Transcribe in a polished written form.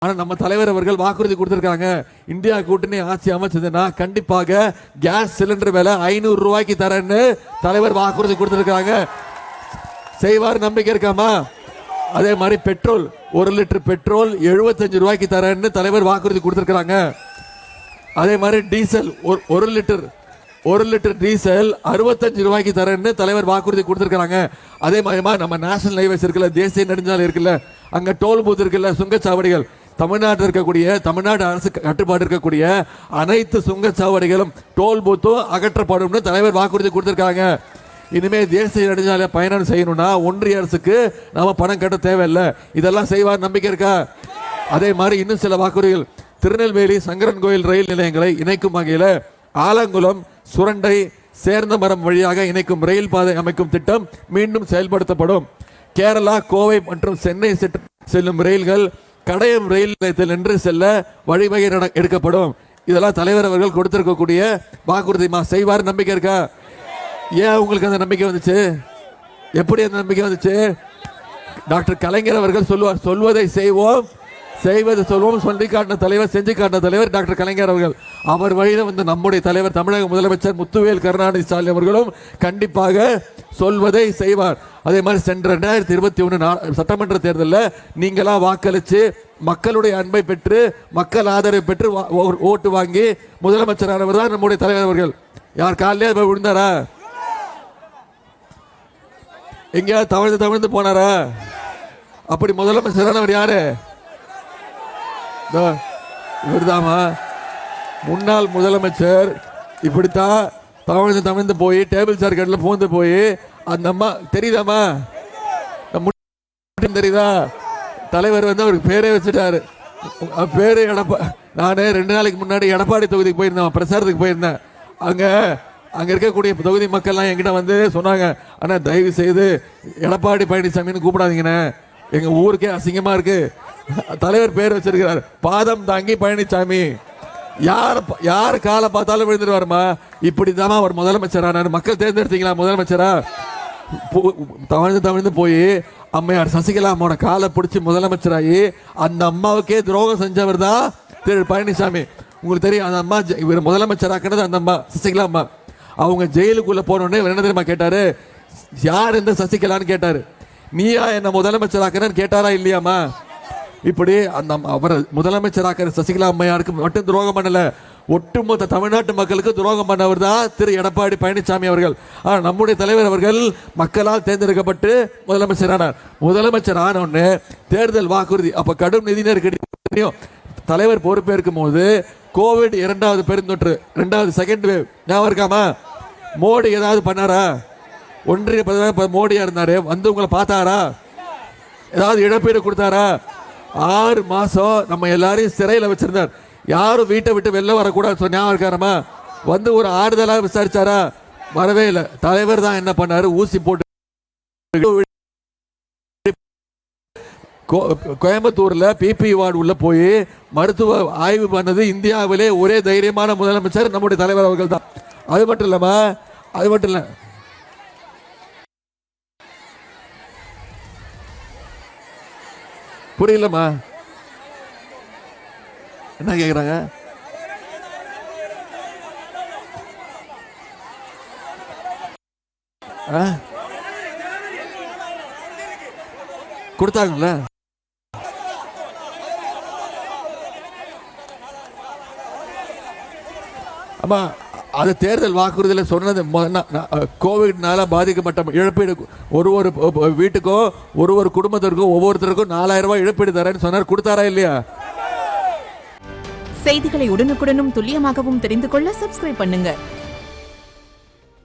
ஆனா நம்ம தலைவர் அவர்கள் வாக்குறுதி கொடுத்திருக்காங்க, இந்தியா கூட்டணி ஆட்சி அமைச்சதுன்னா கண்டிப்பாக கேஸ் சிலிண்டர் விலை 500 ரூபாய்க்கு தரேன்னு தலைவர் வாக்குறுதி கொடுத்திருக்காங்க. செய்வார் நம்பிக்கை இருக்காமா? அதே மாதிரி பெட்ரோல் 1 லிட்டர் பெட்ரோல் 75 ரூபாய்க்கு தரேன்னு தலைவர் வாக்குறுதி கொடுத்திருக்காங்க. அதே மாதிரி டீசல் 1 லிட்டர் டீசல் 65 ரூபாய்க்கு தரேன்னு தலைவர் வாக்குறுதி கொடுத்திருக்காங்க. அதே மாதிரி நம்ம நேஷனல் ஹைவேஸ் இருக்குல்ல, தேசிய நெடுஞ்சாலை இருக்குல்ல, அங்க டோல் பூத் இருக்குல்ல, சுங்கச்சாவடிகள், தமிழ்நாட்டில் இருக்கக்கூடிய தமிழ்நாடு அரசு கட்டுப்பாடு இருக்கக்கூடிய அனைத்து சுங்கச்சாவடிகளும் டோல் பூத்தும் அகற்றப்படும்னு தலைவர் வாக்குறுதி கொடுத்திருக்காங்க. இனிமே தேசிய நெடுஞ்சாலை பயணம் செய்யணும்னா ஒன்றிய அரசுக்கு நாம பணம் கட்ட தேவையில்லை. இதெல்லாம் செய்வார் நம்பிக்கை இருக்கா? அதே மாதிரி இன்னும் சில வாக்குறுதிகள், திருநெல்வேலி சங்கரன் கோயில் ரயில் நிலையங்களை இணைக்கும் வகையில் ஆலங்குளம் சுரண்டை சேர்ந்தமரம் வழியாக இணைக்கும் ரயில் பாதை அமைக்கும் திட்டம் மீண்டும் செயல்படுத்தப்படும். கேரளா கோவை மற்றும் சென்னை செல்லும் ரயில்கள் கடையம் ரயில் நிலையத்தில் நின்று செல்ல வழிவகை எடுக்கப்படும். இதெல்லாம் தலைவர் அவர்கள் கொடுத்திருக்கக்கூடிய வாக்குறுதிமா. செய்வார் நம்பிக்கை இருக்கா? ஏன் உங்களுக்கு அந்த நம்பிக்கை வந்துச்சு? எப்படி அந்த நம்பிக்கை வந்துச்சு? டாக்டர் கலைஞர் அவர்கள் சொல்லுவார், சொல்வதை செய்வோம் செய்வது சொல்வோம் சொல்லி காட்டின தலைவர், செஞ்சு காட்டின தலைவர் டாக்டர் கலைஞர் அவர்கள். அவர் வழியில் வந்து நம்முடைய தலைவர் தமிழக முதலமைச்சர் முத்துவேல் கருணாநிதி ஸ்டாலின் அவர்களும் கண்டிப்பாக சொல்வதை செய்வார். அதே மாதிரி சென்ற 2021 சட்டமன்ற தேர்தலில் நீங்களாம் வாக்களித்து மக்களுடைய அன்பை பெற்று மக்கள் ஆதரவை பெற்று ஓட்டு வாங்கி முதலமைச்சரானவர் தான் நம்முடைய தலைவர் அவர்கள். யார் காலையே விழுந்தாரா? எங்கேயாவது தவிழ்ந்து போனாரா? அப்படி முதலமைச்சரானவர் யாரு? இவர்தாமா முன்னாள் முதலமைச்சர். இப்படித்தான் தமிழ்ந்து போய் டேபிள் சேர் கட்டில் பூந்து போய் அந்த அம்மா தெரியுதாமா? தெரியுதா? தலைவர் வந்து அவருக்கு பேரே வச்சுட்டாரு. பேரு நான் 2 நாளைக்கு முன்னாடி எடப்பாடி தொகுதிக்கு போயிருந்தேன், பிரச்சாரத்துக்கு போயிருந்தேன். அங்க இருக்கக்கூடிய தொகுதி மக்கள்லாம் என்கிட்ட வந்து சொன்னாங்க, ஆனா தயவு செய்து எடப்பாடி பழனிசாமின்னு கூப்பிடாதீங்கண்ணே, எங்க ஊருக்கே அசிங்கமா இருக்கு. தலைவர் பேர் வச்சிருக்கிறார், பாதம் தாங்கி பழனிசாமி. யார் காலை பார்த்தாலும் விழுந்துருவாருமா. இப்படிதான் அவர் முதலமைச்சர் ஆனார். மக்கள் தேர்ந்தெடுத்தீங்களா முதலமைச்சரா? தவழ்ந்து போய் அம்மையார் சசிகலா அம்மாவோட காலை பிடிச்சி முதலமைச்சராகி அந்த அம்மாவுக்கே துரோகம் செஞ்சவர் தான் திரு பழனிசாமி. உங்களுக்கு தெரியும், அந்த அம்மா இவர் முதலமைச்சராக்குனது அந்த அம்மா சசிகலா அம்மா. அவங்க ஜெயிலுக்குள்ள போனோடனே என்ன தெரியுமா கேட்டாரு? யார் இந்த சசிகலான்னு கேட்டாரு. நீயா என்ன முதலமைச்சராக்குறன்னு கேட்டாரா இல்லையாமா? இப்படி அந்த அவர் முதலமைச்சராக்கிற சசிகலா அம்மையாருக்கு மட்டும் துரோகம் பண்ணல, ஒட்டுமொத்த தமிழ்நாட்டு மக்களுக்கு துரோகம் பண்ணவர் தான் திரு எடப்பாடி பழனிசாமி அவர்கள். ஆனால் நம்முடைய தலைவர் அவர்கள் மக்களால் தேர்ந்தெடுக்கப்பட்டு முதலமைச்சரானார். முதலமைச்சர் ஆனோன்னு தேர்தல் வாக்குறுதி, அப்ப கடும் நிதி நெருக்கடி தெரியும். தலைவர் பொறுப்பேற்கும் போது கோவிட் 2வது பெருந்தொற்று, 2வது செகண்ட் வேவ் ஞாபகம் இருக்காமா? மோடி ஏதாவது பண்ணாரா? ஒன்றிய மோடியா இருந்தாரு, வந்து உங்களை பார்த்தாரா? ஏதாவது இழப்பீடு கொடுத்தாரா? 6 மாசம் நம்ம எல்லாரையும் சிறையில் வச்சிருந்தார். யாரும் வீட்டை விட்டு வெளில வரக்கூடாது ஞாபகம் இருக்காரமா? வந்து ஒரு ஆறுதலாக விசாரிச்சாரா? வரவே இல்லை. தலைவர் தான் என்ன பண்ணாரு? ஊசி போட்டு கோயம்புத்தூர்ல பிபி வார்டு உள்ள போய் மருத்துவ ஆய்வு பண்ணது இந்தியாவிலே ஒரே தைரியமான முதலமைச்சர் நம்முடைய தலைவர் அவர்கள் தான். அது மட்டும் இல்ல புரியலமா? என்ன கேக்குறாங்க? கொடுத்தாங்கல்ல? ஆமா, அது தேர்தல் வாக்குறுதியில் சொன்னது. கோவிட்னால பாதிக்கப்பட்ட இழப்பீடு ஒரு வீட்டுக்கும் ஒரு குடும்பத்திற்கும் ஒவ்வொருத்தருக்கும் 4000 ரூபாய் இழப்பீடு தரேன்னு சொன்னார். கொடுத்தாரா இல்லையா? செய்திகளை உடனுக்குடனும் துல்லியமாகவும் தெரிந்து கொள்ள சப்ஸ்கிரைப் பண்ணுங்க.